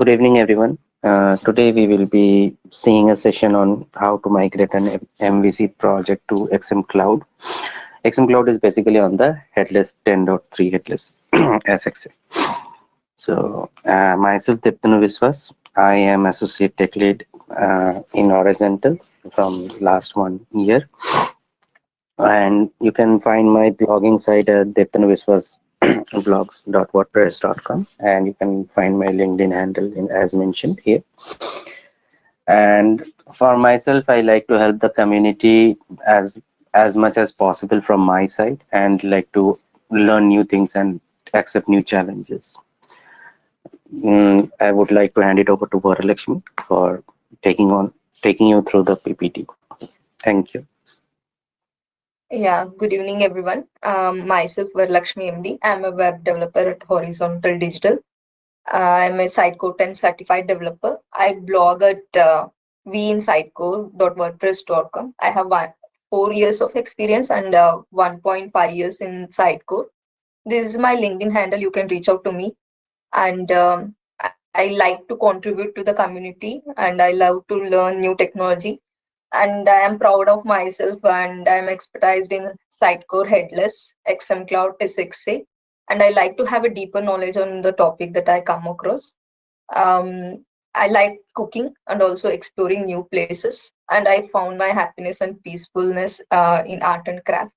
Good evening, everyone. Today we will be seeing a session on how to migrate an MVC project to XMCloud. XMCloud is basically on the headless 10.3 headless SXA. Myself, Debtanu Biswas, I am Associate Tech Lead in Horizontal from last 1 year. And you can find my blogging site at Debtanu blogs.wordpress.com, and you can find my LinkedIn handle as mentioned here. And for myself, I like to help the community as much as possible from my side, and like to learn new things and accept new challenges. I would like to hand it over to Varalakshmi for taking you through the PPT. Thank you. Yeah, good evening, everyone. Myself, Varalakshmi MD. I'm a web developer at Horizontal Digital. I'm a Sitecore 10 certified developer. I blog at vinsitecore.wordpress.com. I have 4 years of experience and 1.5 years in Sitecore. This is my LinkedIn handle. You can reach out to me. And I like to contribute to the community and I love to learn new technology. And I am proud of myself and I am expertised in Sitecore Headless, XMCloud, SXA. And I like to have a deeper knowledge on the topic that I come across. I like cooking and also exploring new places. And I found my happiness and peacefulness in art and craft.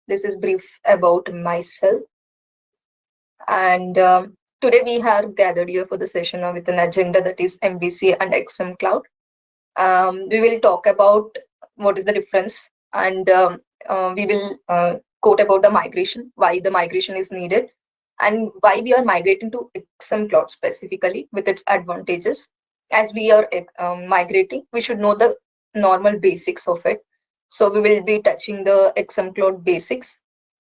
This is brief about myself. And today we have gathered here for the session with an agenda that is MVC and XMCloud. We will talk about what is the difference, and we will quote about the migration, why the migration is needed, and why we are migrating to XMCloud specifically with its advantages. As we are migrating, we should know the normal basics of it. So we will be touching the XMCloud basics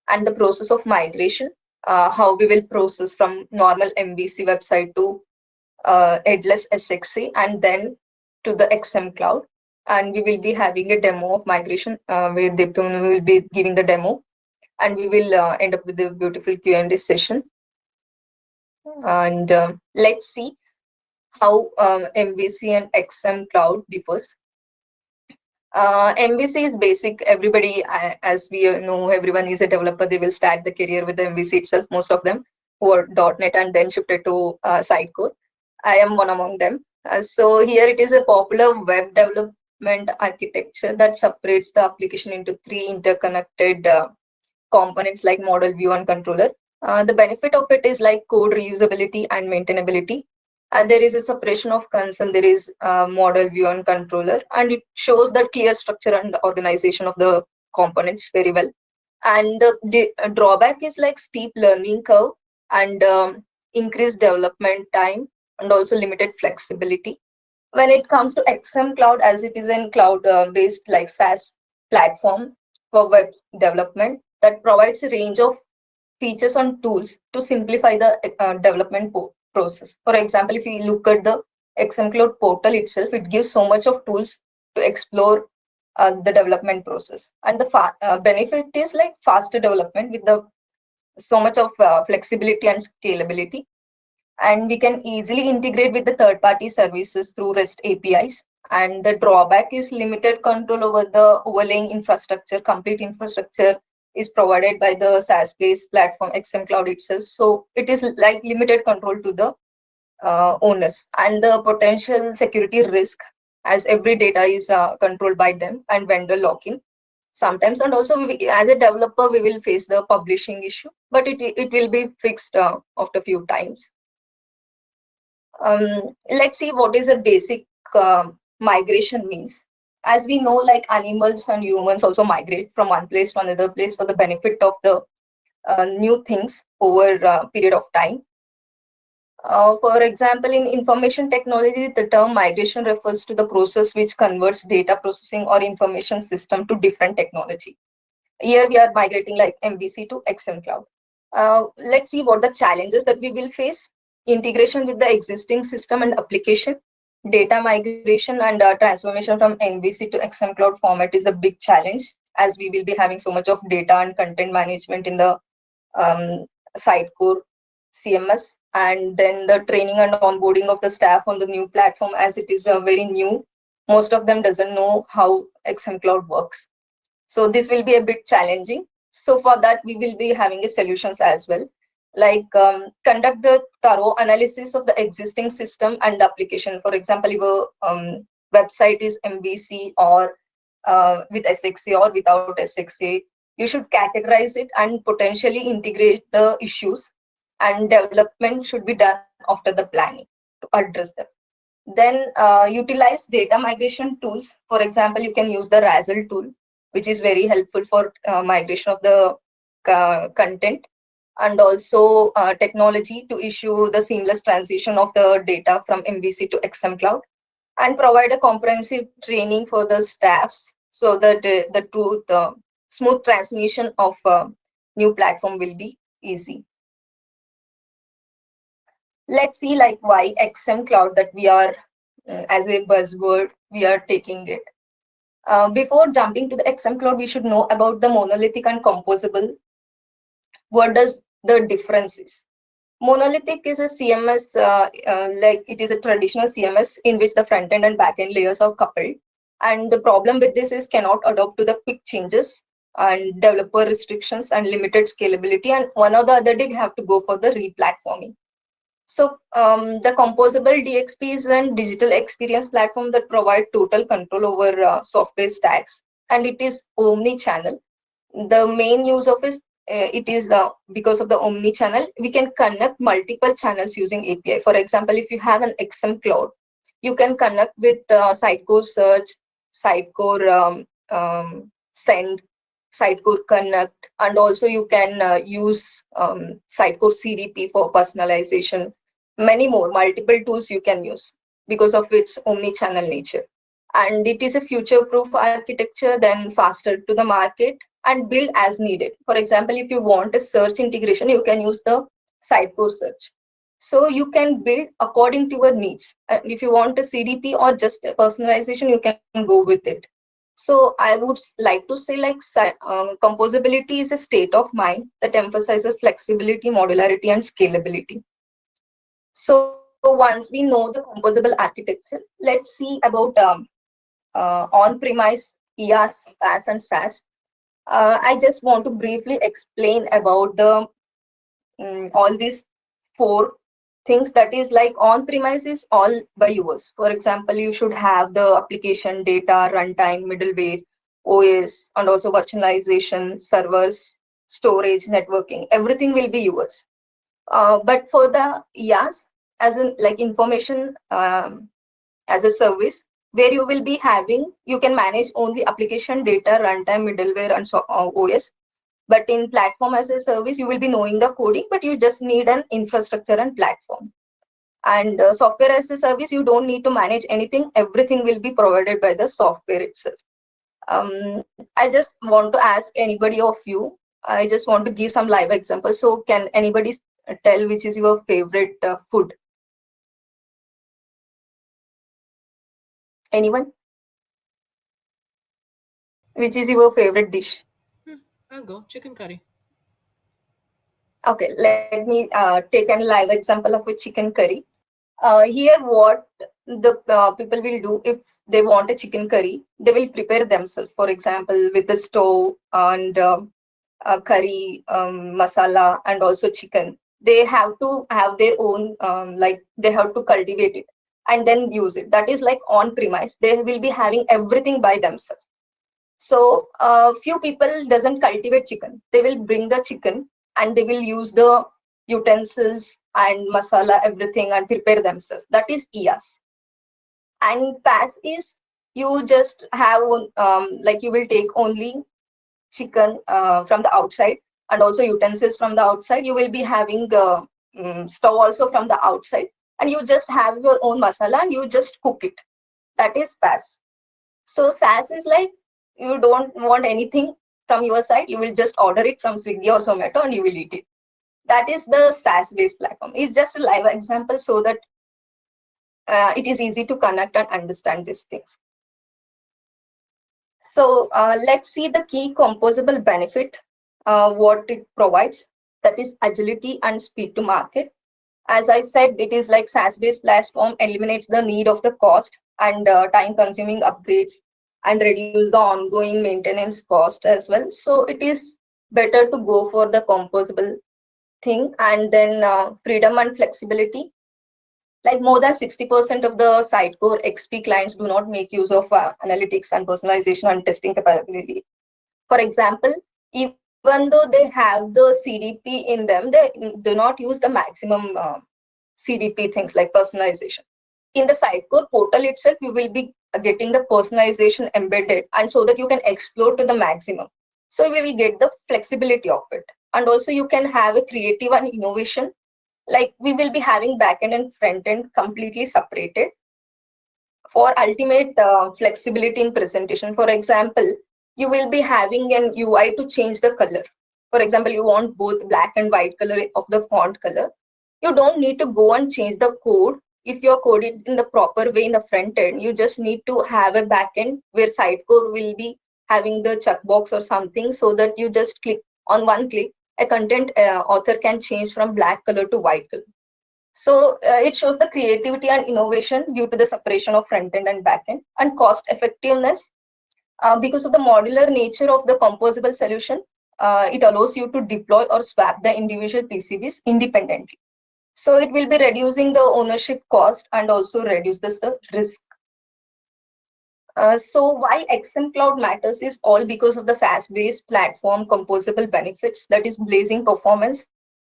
and the process of migration, how we will process from normal MVC website to headless SXC and then to the XMCloud. And we will be having a demo of migration where Debtanu will be giving the demo, and we will end up with a beautiful Q&A session. And let's see how MVC and XMCloud differs. MVC is basic. Everybody, as we know, everyone is a developer. They will start the career with the MVC itself. Most of them who are .NET and then shifted to Sitecore. I am one among them. So here it is a popular web development architecture that separates the application into three interconnected components like model, view, and controller. The benefit of it is like code reusability and maintainability. There is a separation of concern, there is model, view, and controller, and it shows the clear structure and organization of the components very well. And the drawback is like steep learning curve and increased development time and also limited flexibility. When it comes to XMCloud, as it is a cloud-based like SaaS platform for web development that provides a range of features and tools to simplify the development process. For example, if you look at the XMCloud portal itself, it gives so much of tools to explore the development process. And the benefit is like faster development with the so much of flexibility and scalability. And we can easily integrate with the third-party services through REST APIs. And the drawback is limited control over the overlaying infrastructure. Complete infrastructure is provided by the SaaS-based platform XMCloud itself. So it is like limited control to the owners, and the potential security risk as every data is controlled by them and vendor lock-in sometimes. And also as a developer, we will face the publishing issue, but it will be fixed after few times. Let's see what is a basic migration means. As we know, like animals and humans also migrate from one place to another place for the benefit of the new things over a period of time. For example, in information technology, the term migration refers to the process which converts data processing or information system to different technology. Here we are migrating like MVC to XMCloud. Let's see what the challenges that we will face. Integration with the existing system and application, data migration and transformation from MVC to XMCloud format is a big challenge, as we will be having so much of data and content management in the Sitecore CMS. and then the training and onboarding of the staff on the new platform, as it is very new. Most of them doesn't know how XMCloud works. So this will be a bit challenging. So for that, we will be having a solutions as well, like conduct the thorough analysis of the existing system and application. For example, your website is MVC or with SXA or without SXA, you should categorize it and potentially integrate the issues, and development should be done after the planning to address them. Then utilize data migration tools. For example, you can use the Razzle tool, which is very helpful for migration of the content, and also technology to issue the seamless transition of the data from MVC to XMCloud, and provide a comprehensive training for the staffs so that the smooth transmission of new platform will be easy. Let's see like why XM Cloud that we are as a buzzword we are taking it. Before jumping to the XM Cloud, we should know about the monolithic and composable. What does the difference is? Monolithic is a CMS, like it is a traditional CMS in which the front end and back end layers are coupled. And the problem with this is cannot adopt to the quick changes and developer restrictions and limited scalability. And one or the other day we have to go for the re-platforming. So the composable DXP is a digital experience platform that provide total control over software stacks, and it is omni-channel. The main use of it is because of the omni-channel, we can connect multiple channels using API. For example, if you have an XM Cloud, you can connect with Sitecore Search, Sitecore Send, Sitecore Connect, and also you can use Sitecore CDP for personalization. Many more multiple tools you can use because of its omni-channel nature. And it is a future-proof architecture, then faster to the market and build as needed. For example, if you want a search integration, you can use the Sitecore search. So you can build according to your needs. And if you want a CDP or just a personalization, you can go with it. So I would like to say like composability is a state of mind that emphasizes flexibility, modularity, and scalability. So once we know the composable architecture, let's see about on-premise, IaaS, PaaS, and SaaS. I just want to briefly explain about the all these four things. That is like on-premise is all by yours. For example, you should have the application, data, runtime, middleware, OS, and also virtualization, servers, storage, networking. Everything will be yours. But for the IaaS, as in like information as a service, where you will be having, you can manage only application, data, runtime, middleware, and so OS. But in platform as a service, you will be knowing the coding, but you just need an infrastructure and platform. And software as a service, you don't need to manage anything. Everything will be provided by the software itself. I just want to ask anybody of you, I just want to give some live examples. So can anybody tell which is your favorite food? Anyone? Which is your favorite dish? I'll go chicken curry. Okay, let me take a live example of a chicken curry. Here, what the people will do if they want a chicken curry, they will prepare themselves. For example, with the stove and curry masala and also chicken. They have to have their own, like they have to cultivate it and then use it. That is like on premise. They will be having everything by themselves. So few people doesn't cultivate chicken. They will bring the chicken and they will use the utensils and masala, everything, and prepare themselves. That is IaaS. And PaaS is you just have like you will take only chicken from the outside and also utensils from the outside. You will be having the stove also from the outside, and you just have your own masala and you just cook it. That is PaaS. So SaaS is like you don't want anything from your side. You will just order it from Swiggy or Zomato and you will eat it. That is the SaaS based platform. It's just a live example so that it is easy to connect and understand these things. So let's see the key composable benefit, what it provides. That is agility and speed to market. As I said, it is like SaaS-based platform eliminates the need of the cost and time-consuming upgrades and reduce the ongoing maintenance cost as well. So it is better to go for the composable thing. And then freedom and flexibility. Like more than 60% of the Sitecore XP clients do not make use of analytics and personalization and testing capability. For example, even though they have the CDP in them, they do not use the maximum CDP things like personalization. In the Sitecore portal itself, you will be getting the personalization embedded, and so that you can explore to the maximum. So we will get the flexibility of it. And also you can have a creative and innovation. Like we will be having backend and front end completely separated for ultimate flexibility in presentation. For example, you will be having an UI to change the color. For example, you want both black and white color of the font color. You don't need to go and change the code. If you're coded in the proper way in the front end, you just need to have a backend where Sitecore will be having the checkbox or something, so that you just click on one click, a content author can change from black color to white color. So it shows the creativity and innovation due to the separation of front end and back end, and cost effectiveness because of the modular nature of the composable solution. It allows you to deploy or swap the individual PCBs independently. So it will be reducing the ownership cost and also reduces the risk. So why XMCloud matters is all because of the SaaS-based platform composable benefits, that is blazing performance,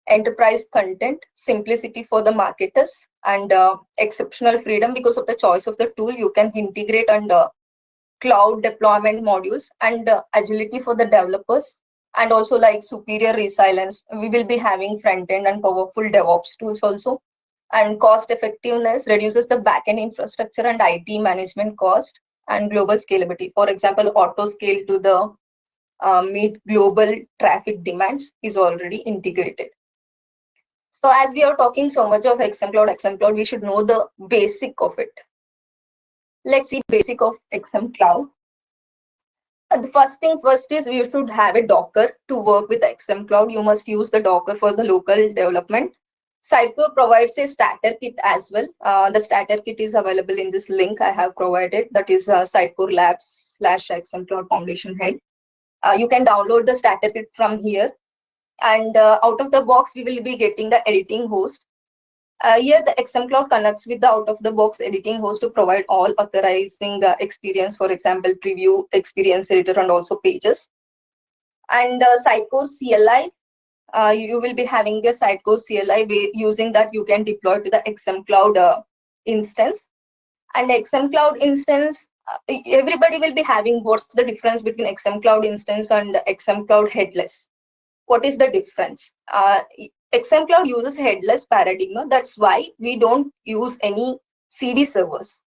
enterprise content, simplicity for the marketers, and exceptional freedom because of the choice of the tool. You can integrate and cloud deployment modules, and agility for the developers, and also like superior resilience. We will be having front end and powerful DevOps tools also. And cost effectiveness reduces the backend infrastructure and IT management cost, and global scalability. For example, auto scale to the meet global traffic demands is already integrated. So as we are talking so much of XMCloud, we should know the basic of it. Let's see basic of XMCloud. The first thing first is you should have a Docker to work with XMCloud. You must use the Docker for the local development. Sitecore provides a starter kit as well. The starter kit is available in this link I have provided. That is Sitecore Labs/XMCloud Foundation Head. You can download the starter kit from here. And out of the box, we will be getting the editing host. Here, the XMCloud connects with the out-of-the-box editing host to provide all authorizing experience, for example, preview, experience editor, and also pages. And Sitecore CLI, you will be having a Sitecore CLI. Using that, you can deploy to the XMCloud instance. And XMCloud instance, everybody will be having what's the difference between XMCloud instance and XMCloud headless. What is the difference? XMCloud uses headless paradigm. That's why we don't use any CD servers.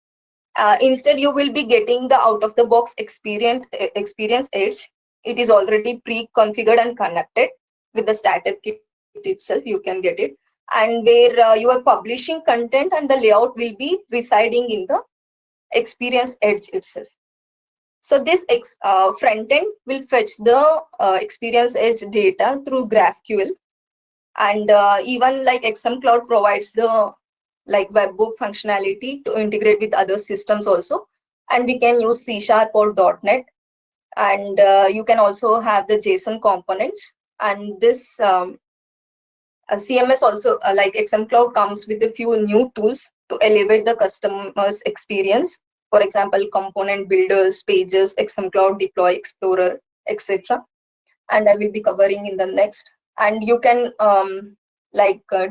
Instead, you will be getting the out-of-the-box experience edge. It is already pre-configured and connected with the starter kit itself. You can get it. And where you are publishing content, and the layout will be residing in the experience edge itself. So this front end will fetch the experience edge data through GraphQL, and even like XMCloud provides the like webhook functionality to integrate with other systems also, and we can use C# or .NET, and you can also have the JSON components, and this CMS also like XMCloud comes with a few new tools to elevate the customer's experience. For example, component builders, pages, XMCloud Deploy Explorer, etc. And I will be covering in the next. And you can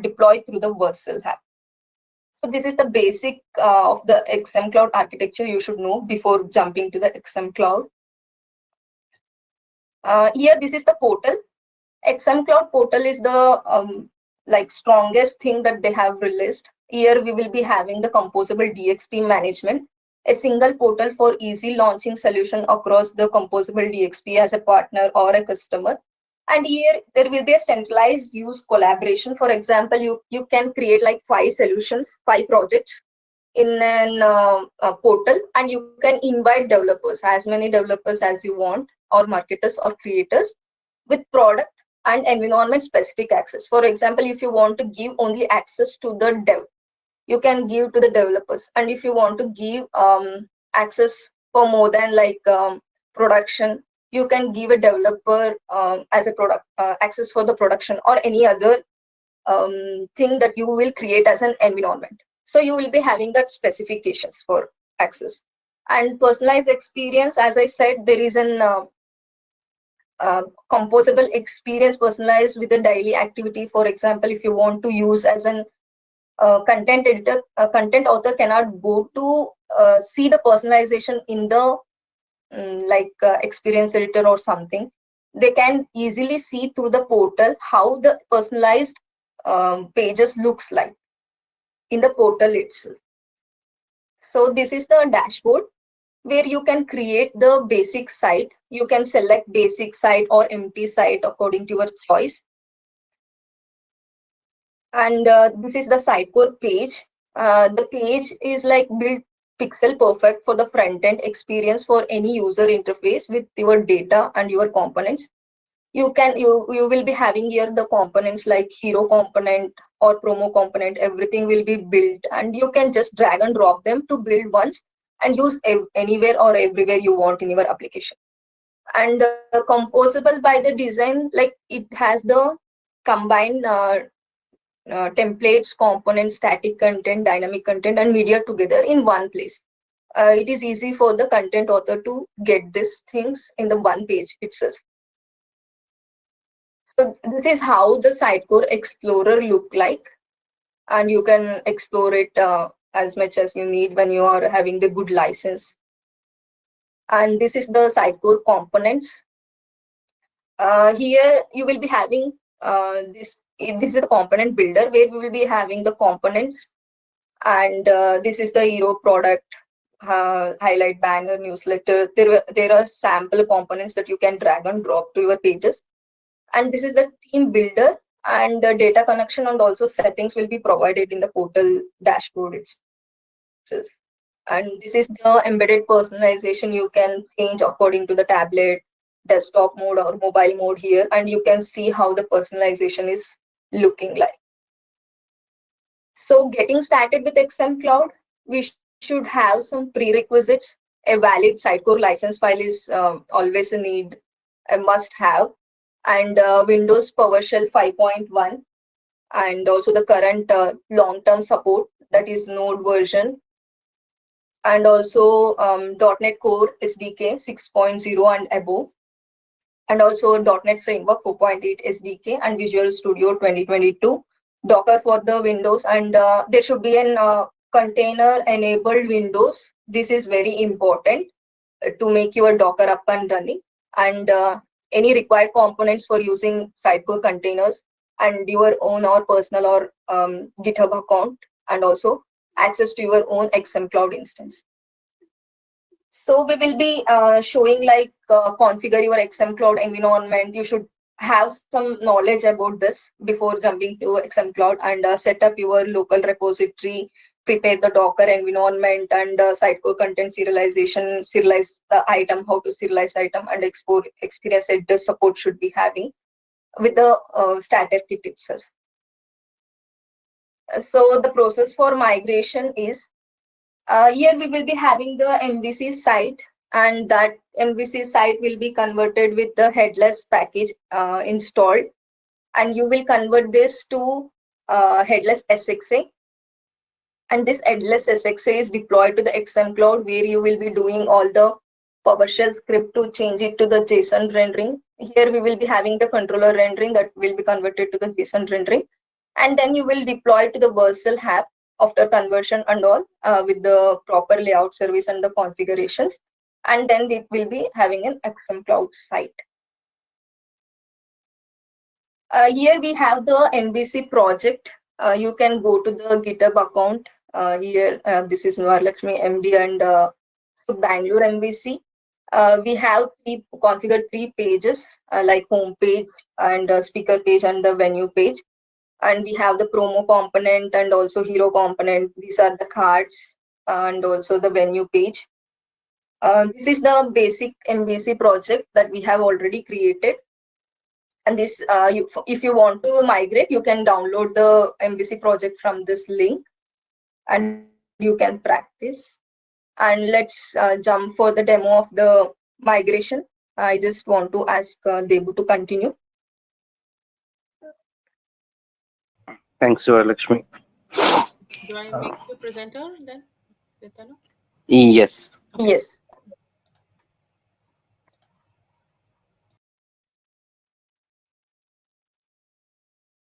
deploy through the Vercel app. So this is the basic of the XMCloud architecture you should know before jumping to the XMCloud. Here, this is the portal. XMCloud portal is the strongest thing that they have released. Here we will be having the composable DXP management, a single portal for easy launching solution across the composable DXP as a partner or a customer. And here there will be a centralized use collaboration. For example, you can create like 5 solutions, 5 projects in a portal, and you can invite developers, as many developers as you want, or marketers or creators with product and environment specific access. For example, if you want to give only access to the dev, you can give to the developers. And if you want to give access for more than like production, you can give a developer as a product access for the production or any other thing that you will create as an environment. So you will be having that specifications for access. And personalized experience, as I said, there is an composable experience personalized with a daily activity. For example, if you want to use as an content editor, a content author cannot go to see the personalization in the experience editor or something. They can easily see through the portal how the personalized pages looks like in the portal itself. So this is the dashboard where you can create the basic site. You can select basic site or empty site according to your choice. And this is the Sitecore page. The page is like built pixel perfect for the front end experience for any user interface with your data and your components. You will be having here the components like hero component or promo component. Everything will be built, and you can just drag and drop them to build once and use anywhere or everywhere you want in your application. And composable by the design, like it has the combined templates, components, static content, dynamic content, and media together in one place. It is easy for the content author to get these things in the one page itself. So this is how the Sitecore Explorer look like, and you can explore it as much as you need when you are having the good license. And this is the Sitecore components. Here you will be having this. This is the component builder where we will be having the components, and this is the hero product, highlight, banner, newsletter. There are sample components that you can drag and drop to your pages. And this is the theme builder, and the data connection and also settings will be provided in the portal dashboard itself. And this is the embedded personalization. You can change according to the tablet, desktop mode or mobile mode here, and you can see how the personalization is looking like. So getting started with XMCloud, we should have some prerequisites. A valid Sitecore license file is always a need, a must have, and Windows PowerShell 5.1, and also the current long-term support, that is Node version, and also .NET Core SDK 6.0 and above, and also .NET Framework 4.8 SDK and Visual Studio 2022, Docker for the Windows, and there should be an container-enabled Windows. This is very important to make your Docker up and running, and any required components for using Sitecore containers, and your own or personal or GitHub account, and also access to your own XMCloud instance. So we will be showing like configure your XMCloud environment. You should have some knowledge about this before jumping to XMCloud, and set up your local repository, prepare the Docker environment, and Sitecore content serialization, serialize the item, how to serialize item, and export experience editor support should be having with the starter kit itself. So the process for migration is, here we will be having the MVC site, and that MVC site will be converted with the headless package installed, and you will convert this to headless SXA. And this headless SXA is deployed to the XMCloud, where you will be doing all the PowerShell script to change it to the JSON rendering. Here we will be having the controller rendering that will be converted to the JSON rendering, and then you will deploy to the Vercel app after conversion and all, with the proper layout service and the configurations, and then it will be having an XMCloud site. Here we have the MVC project. You can go to the GitHub account. Here, this is Varalakshmi MD and Bangalore MVC. We have configured three pages, like home page and speaker page and the venue page. And we have the promo component and also hero component. These are the cards and also the venue page. This is the basic MVC project that we have already created. And this, if you want to migrate, you can download the MVC project from this link and you can practice. And let's jump for the demo of the migration. I just want to ask Debu to continue. Thanks, Varalakshmi. Do I make you presenter then, Debtanu? Yes. Okay. Yes.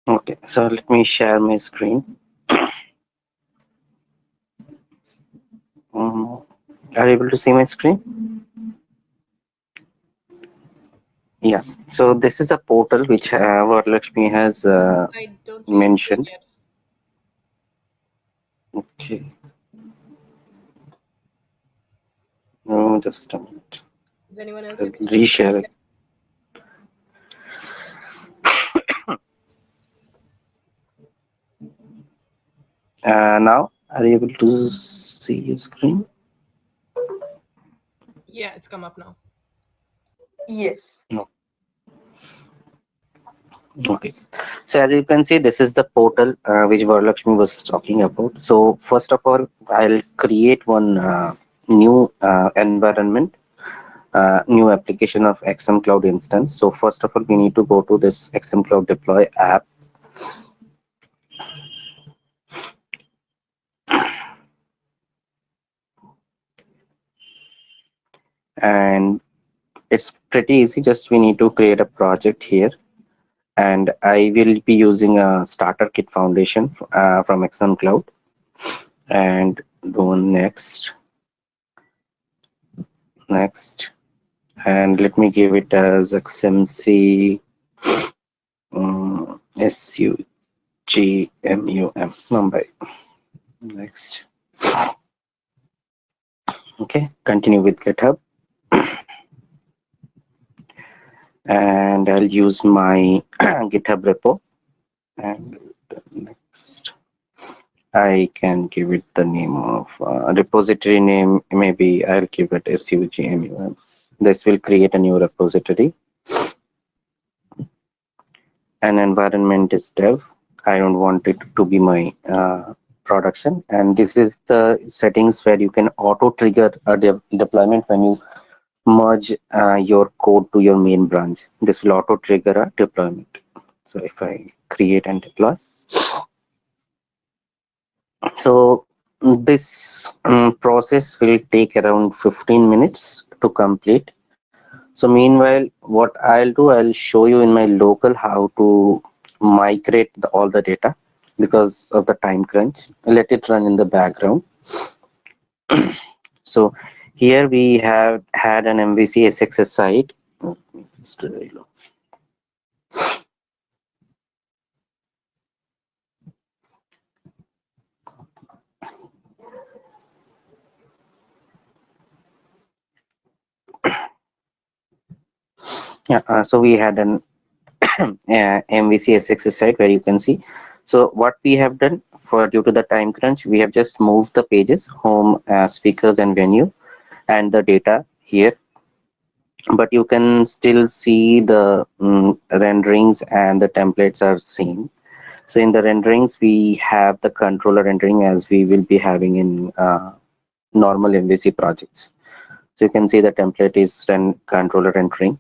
Okay. So let me share my screen. Um, are you able to see my screen? Yeah. So this is a portal which Varalakshmi has I don't see the screen mentioned. yet. Okay. No, just a minute. Is anyone else I'll able to see the reshare screen it. yet? Now, are you able to see your screen? Yeah, it's come up now. Yes. No. Okay. So as you can see, this is the portal which Varalakshmi was talking about. So first of all, I'll create one new environment, new application of XMCloud instance. So first of all, we need to go to this XMCloud deploy app, and it's pretty easy. Just we need to create a project here, and I will be using a starter kit foundation from XMCloud, and go next, next, and let me give it as XMC SUG Mumbai. Next. Okay, continue with GitHub, and I'll use my GitHub repo, and next I can give it the name of repository name. Maybe I'll give it SUGMUM. This will create a new repository. An environment is dev. I don't want it to be my production. And this is the settings where you can auto trigger a deployment when you merge your code to your main branch. This will auto trigger a deployment. So if I create and deploy, so this process will take around 15 minutes to complete. So meanwhile, what I'll do, I'll show you in my local how to migrate all the data because of the time crunch. Let it run in the background. So here we have had an MVC SXS site. Just reload. Yeah, so we had an MVC SXS site where you can see. So what we have done for due to the time crunch, we have just moved the pages, home, speakers, and venue, and the data here. But you can still see the renderings and the templates are same. So in the renderings, we have the controller rendering as we will be having in normal MVC projects. So you can see the template is controller rendering.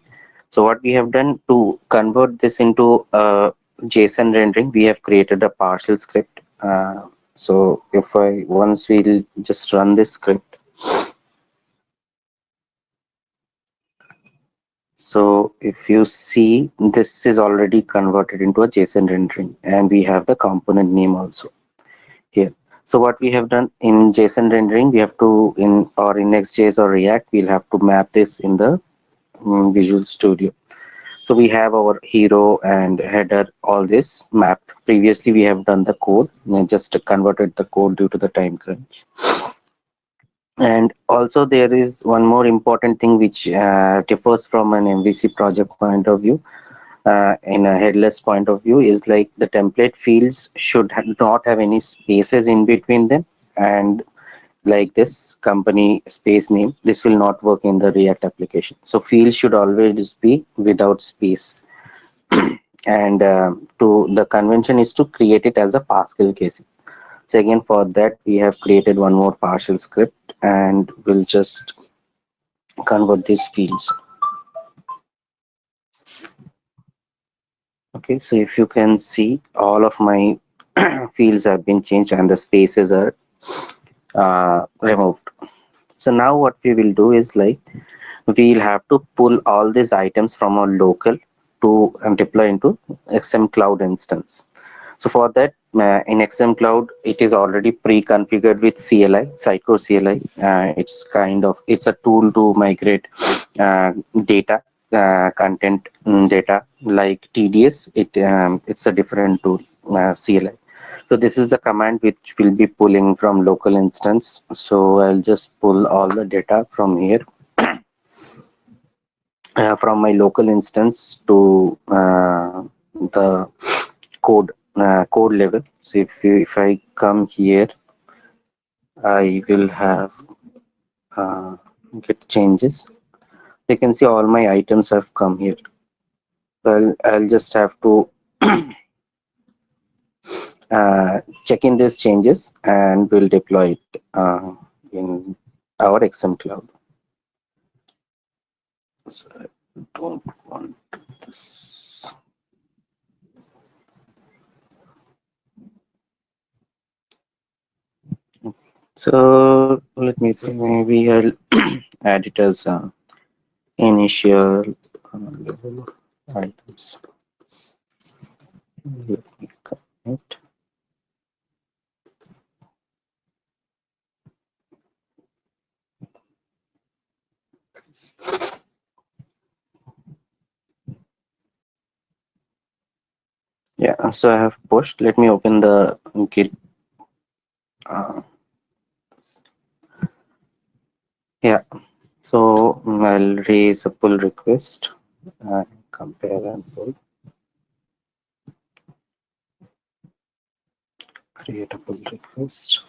So what we have done to convert this into a JSON rendering, we have created a partial script. So if I once we'll just run this script. So if you see, this is already converted into a JSON rendering, and we have the component name also here. So what we have done in JSON rendering, we have to in Next.js or React, we'll have to map this in the Visual Studio. So we have our hero and header, all this mapped. Previously, we have done the code, and just converted the code due to the time crunch. And also there is one more important thing which differs from an MVC project point of view. In a headless point of view is like the template fields should not have any spaces in between them, and like this company space name, this will not work in the React application. So fields should always be without space. and to the convention is to create it as a Pascal case. So again, for that we have created one more partial script, and we'll just convert these fields. Okay, so if you can see, all of my fields have been changed and the spaces are removed. So now what we will do is like we'll have to pull all these items from our local to deploy into XMCloud instance. So for that, in XMCloud, it is already pre-configured with CLI, Sitecore CLI. It's a tool to migrate uh, data, content data like TDS. It's a different tool, CLI. So this is the command which will be pulling from local instance. So I'll just pull all the data from here, from my local instance to the code level. So if I come here, I will have uh, get changes. You can see all my items have come here. So I'll just have to check in these changes, and we'll deploy it in our XM cloud. So I don't want this. So let me see, maybe I'll add it as initial level items. Let me connect. Yeah, so I have pushed. Let me open the Git. Uh, yeah, so I'll raise a pull request and compare and pull. Create a pull request.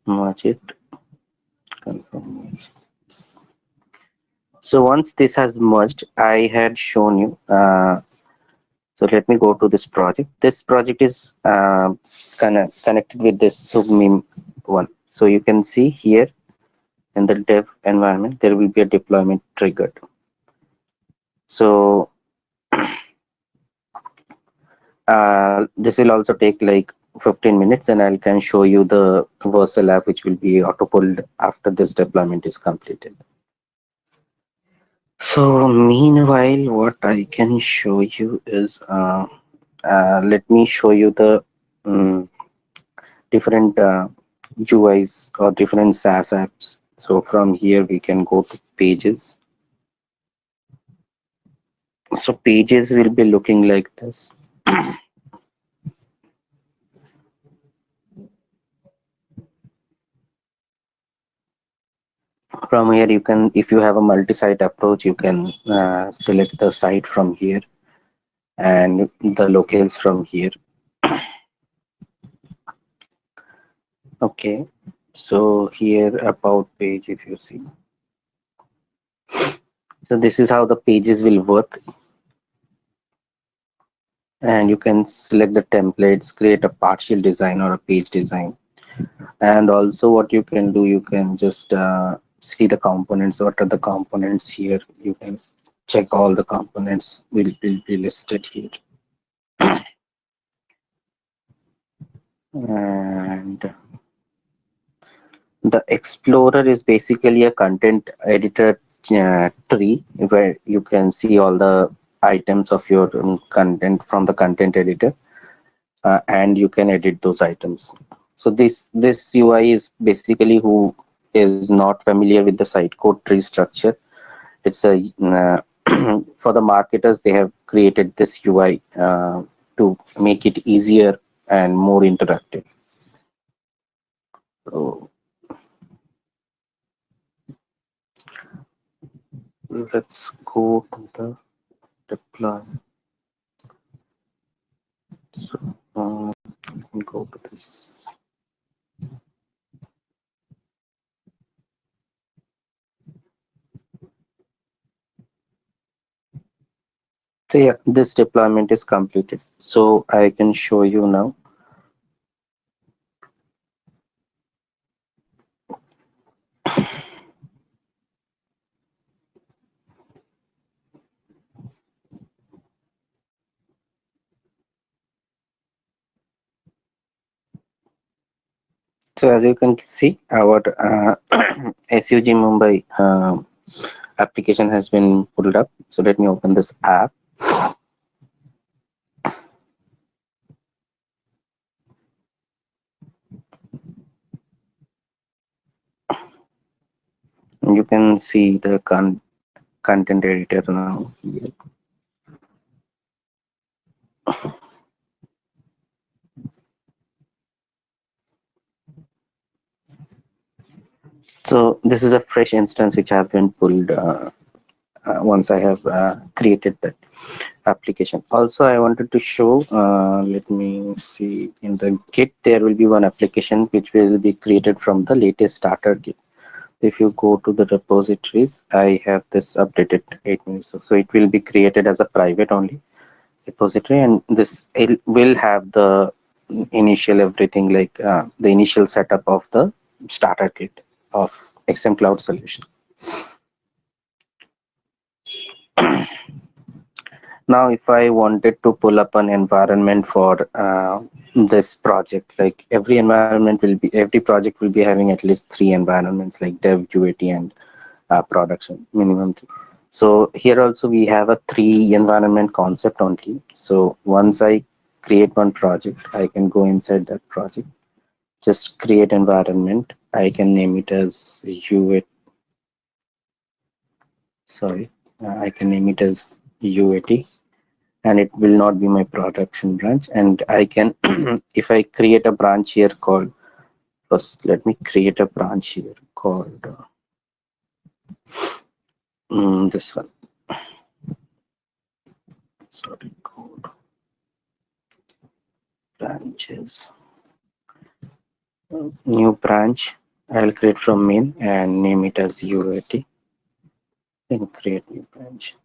Merge it. Confirm. So once this has merged, I had shown you. So let me go to this project. This project is connected with this submim one. So you can see here in the dev environment, there will be a deployment triggered. So this will also take like 15 minutes, and I can show you the Vercel app which will be auto pulled after this deployment is completed. So meanwhile, what I can show you is let me show you the um, different UIs or different SaaS apps. So from here we can go to pages. So pages will be looking like this. From here you can, if you have a multi-site approach, you can select the site from here and the locales from here. Okay, so here about page, if you see, so this is how the pages will work, and you can select the templates, create a partial design or a page design. And also what you can do, you can just see the components. What are the components here? You can check all the components will be listed here. And the Explorer is basically a content editor tree where you can see all the items of your content from the content editor, and you can edit those items. So this UI is basically who is not familiar with the site code tree structure. It's a for the marketers, they have created this UI to make it easier and more interactive. So let's go to the deploy. So let me go to this. So yeah, this deployment is completed. So I can show you now. So as you can see, our SUG Mumbai application has been pulled up. So let me open this app. You can see the content editor now here. So this is a fresh instance which have been pulled once I have created that application. Also, I wanted to show, let me see, in the Git, there will be one application which will be created from the latest starter Git. If you go to the repositories, I have this updated 8 minutes. So it will be created as a private only repository, and this it will have the initial everything like the initial setup of the starter kit of XMCloud solution. Now, if I wanted to pull up an environment for this project, like every project will be having at least 3 environments like dev, UAT, and production minimum 3. So here also we have a 3 environment concept only. So once I create one project, I can go inside that project, just create environment. I can name it as UAT. Sorry, I can name it as UAT, and it will not be my production branch. And I can, if I create a branch here called, first let me create a branch here called this one. Sorry, code branches. New branch. I'll create from main and name it as UAT. Then create new branch.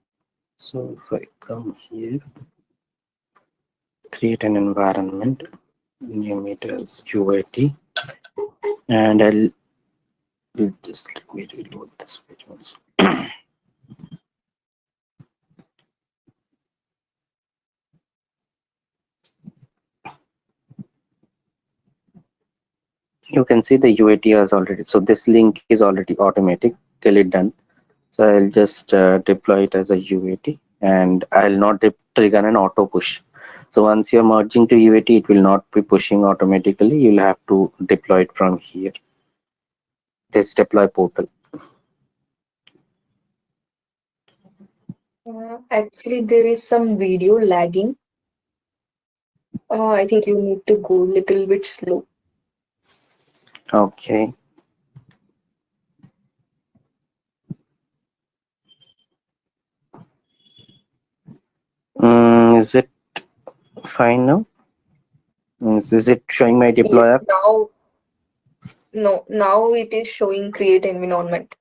So if I come here, create an environment, name it as UAT, and I'll just let me reload this page once. You can see the UAT has already. So this link is already automatic till it done. So I'll just deploy it as a UAT, and I'll not trigger an auto push. So once you're merging to UAT, it will not be pushing automatically. You'll have to deploy it from here. This deploy portal. Actually, there is some video lagging. I think you need to go a little bit slow. Okay. Is it fine now? Is it showing my deploy Yes, app? now, no, now it is showing create environment.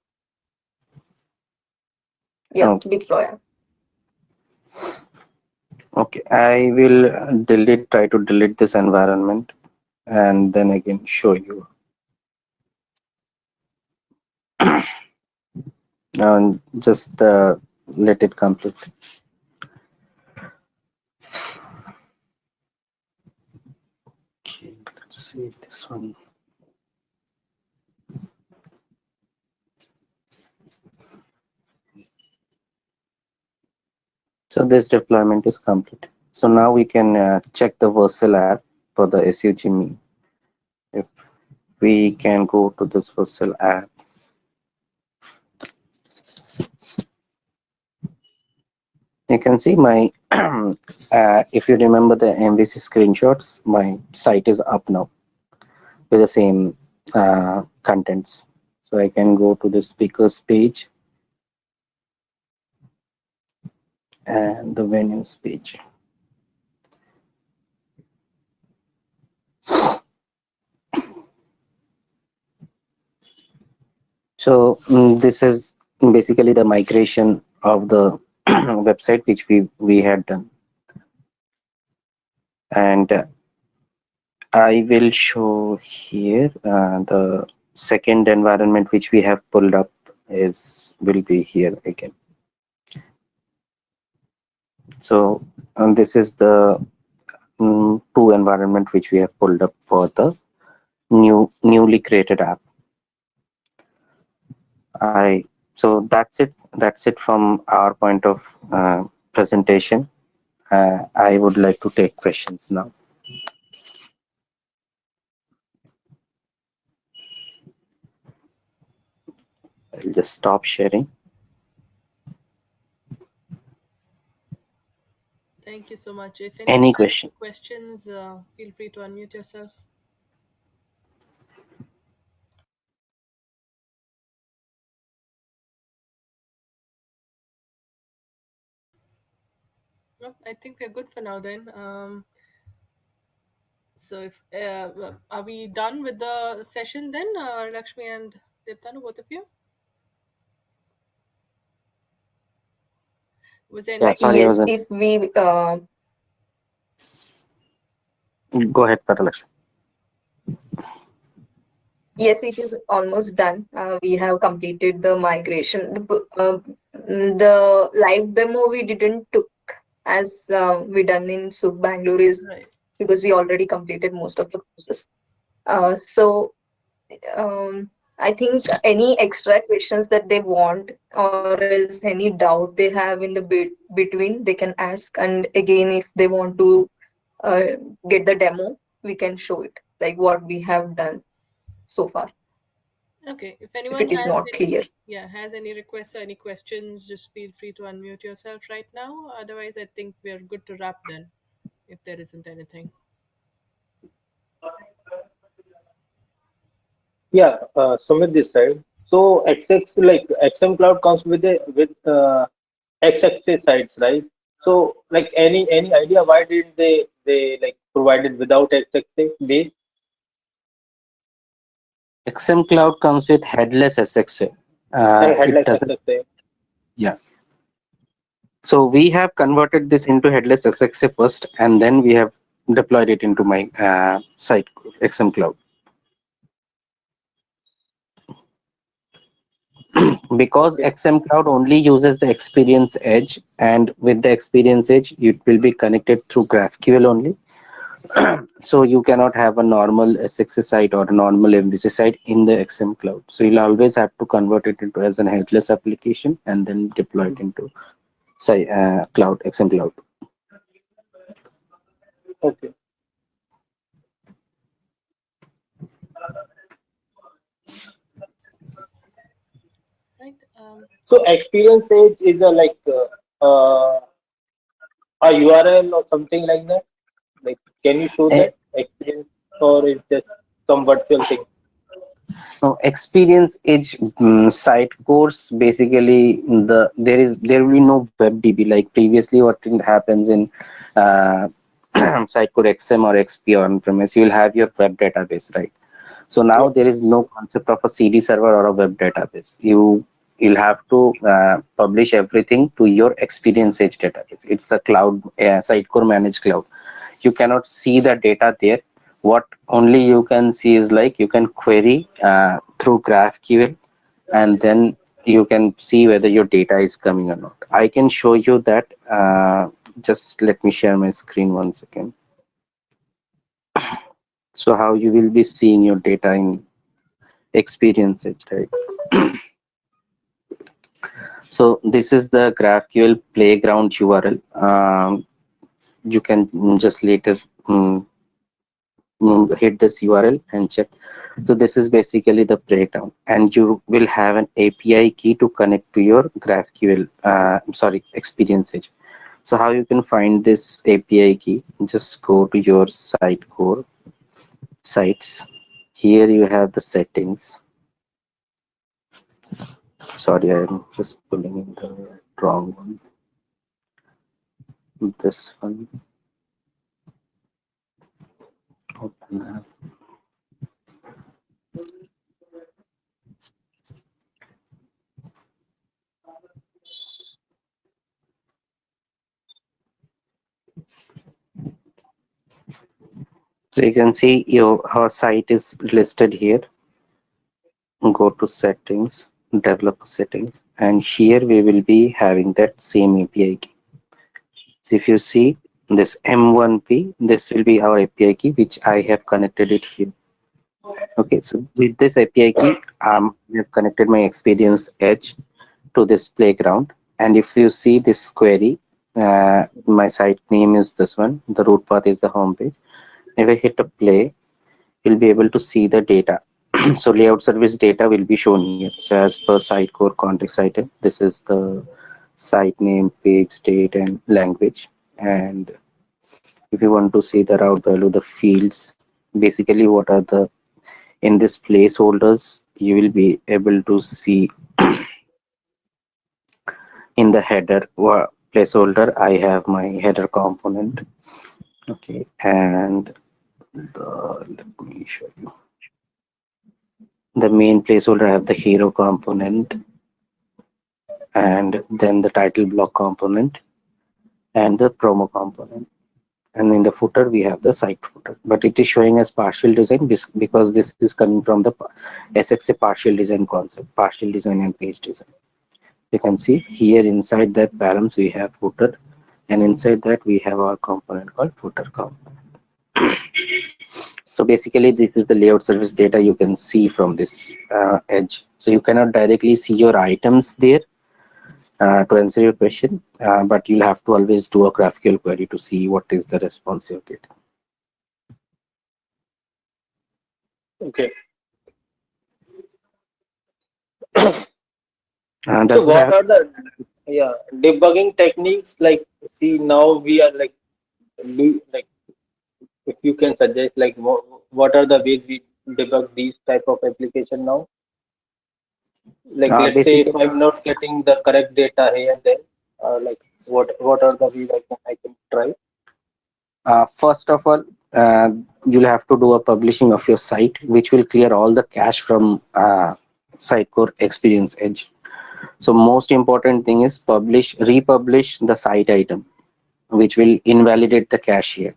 Yeah, Oh, deploy. okay. I will try to delete this environment and then again show you. And just let it complete. Okay, let's see this one. So this deployment is complete. So now we can check the Vercel app for the SUG me. If we can go to this Vercel app, you can see my, if you remember the MVC screenshots, my site is up now with the same contents. So I can go to the speakers page and the venues page. So this is basically the migration of the website which we had done. And I will show here the second environment which we have pulled up is will be here again. So this is the two environment which we have pulled up for the newly created app. I so that's it from our point of presentation. I would like to take questions now. I'll just stop sharing. Thank you so much. If anyone Any has question? any questions, feel free to unmute yourself. No, I think we're good for now then. So if are we done with the session then, Lakshmi and Debtanu, both of you? Was there Yeah, anything? sorry, I Yes, wasn't. if we Go ahead, Varalakshmi. yes, it is almost done. We have completed the migration. The live demo we didn't took as we done in SUG Bangalore is Right. because we already completed most of the process. So I think any extra questions that they want or else any doubt they have in the between they can ask. And again, if they want to uh, get the demo, we can show it like what we have done so far Okay. If if anyone it is has not any, clear. yeah, has any requests or any questions, just feel free to unmute yourself right now. Otherwise, I think we're good to wrap then, if there isn't anything. Yeah, Sumit this side. So XX like XM Cloud comes with a with XXA sites, right? So like any idea why didn't they like provide it without XXA base? XMCloud comes with headless SXA. I had It like doesn't. XXA. Yeah. So we have converted this into headless SXA first, and then we have deployed it into my site XMCloud. Because Okay, XMCloud only uses the experience edge, and with the experience edge, it will be connected through GraphQL only. So you cannot have a normal SXA site or a normal MVC site in the XMCloud. So you'll always have to convert it into as an headless application and then deploy it into cloud XMCloud. okay. Right. So experience age is a like a URL or something like that. Like, can you show Eh, that experience or it's just some virtual thing? So experience edge site course basically there will be no web DB like previously what happens in uh, Sitecore XM or XP on premise. You will have your web database, right? So now Yeah. there is no concept of a CD server or a web database. You'll have to publish everything to your experience edge database. It's a cloud Sitecore managed cloud. You cannot see the data there. What only you can see is like you can query through GraphQL, and then you can see whether your data is coming or not. I can show you that. Just let me share my screen once again. So how you will be seeing your data in experience it, right? So this is the GraphQL playground URL. You can just later um, hit this URL and check. So this is basically the breakdown, and you will have an API key to connect to your GraphQL. Sorry, Experience Edge. So how you can find this API key? Just go to your site core sites. Here you have the settings. Sorry, I'm just pulling in the wrong one. This one. Open up. So you can see our site is listed here. Go to settings, developer settings, and here we will be having that same API key. So if you see this M1P, this will be our API key, which I have connected it here. Okay, so with this API key, I have connected my experience edge to this playground. And if you see this query, my site name is this one. The root path is the home page. If I hit a play, you'll be able to see the data. So layout service data will be shown here. So as per Sitecore context item, this is the site name, page, date, and language. And if you want to see the route value, the fields, basically what are the in this placeholders, you will be able to see in the header placeholder. I have my header component. Okay, and let me show you the main placeholder. I have the hero component, and then the title block component and the promo component. And in the footer, we have the site footer, but it is showing as partial design because this is coming from the SXA partial design concept, partial design and page design. You can see here inside that params we have footer, and inside that we have our component called footer component. So basically, this is the layout service data you can see from this edge. So you cannot directly see your items there to answer your question, but you'll have to always do a graphical query to see what is the response you're getting. Okay. So Does it what have? are the debugging techniques? Like, see, now we are like, like, if you can suggest like what are the ways we debug these type of application now? Like, let's say if Basically, I'm not getting the correct data here, then like what are the ways I can try? first of all, you'll have to do a publishing of your site, which will clear all the cache from Sitecore Experience Edge. So most important thing is republish the site item, which will invalidate the cache here.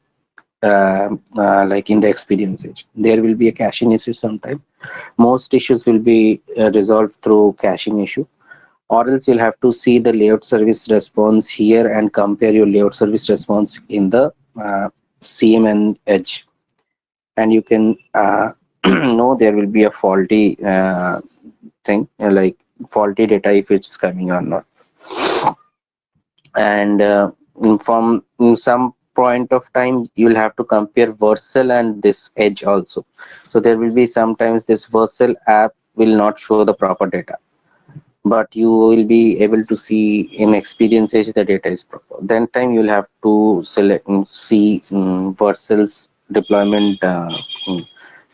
Like in the experience edge, there will be a caching issue sometime. Most issues will be resolved through caching issue, or else you'll have to see the layout service response here and compare your layout service response in the CM and edge, and you can know there will be a faulty thing, like faulty data if it's coming or not. And from some point of time you'll have to compare Vercel and this edge also. So there will be sometimes this Vercel app will not show the proper data, but you will be able to see in experience edge the data is proper. Then time you'll have to select see Vercel's deployment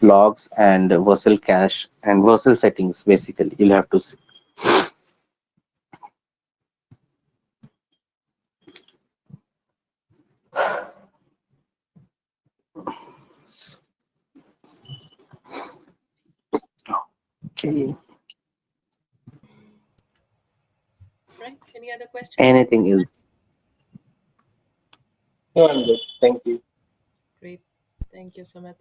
logs and Vercel cache and Vercel settings. Basically you'll have to see. Okay. Right? Any other questions? Anything else? No, I'm good. Thank you. Great. Thank you, Sumit.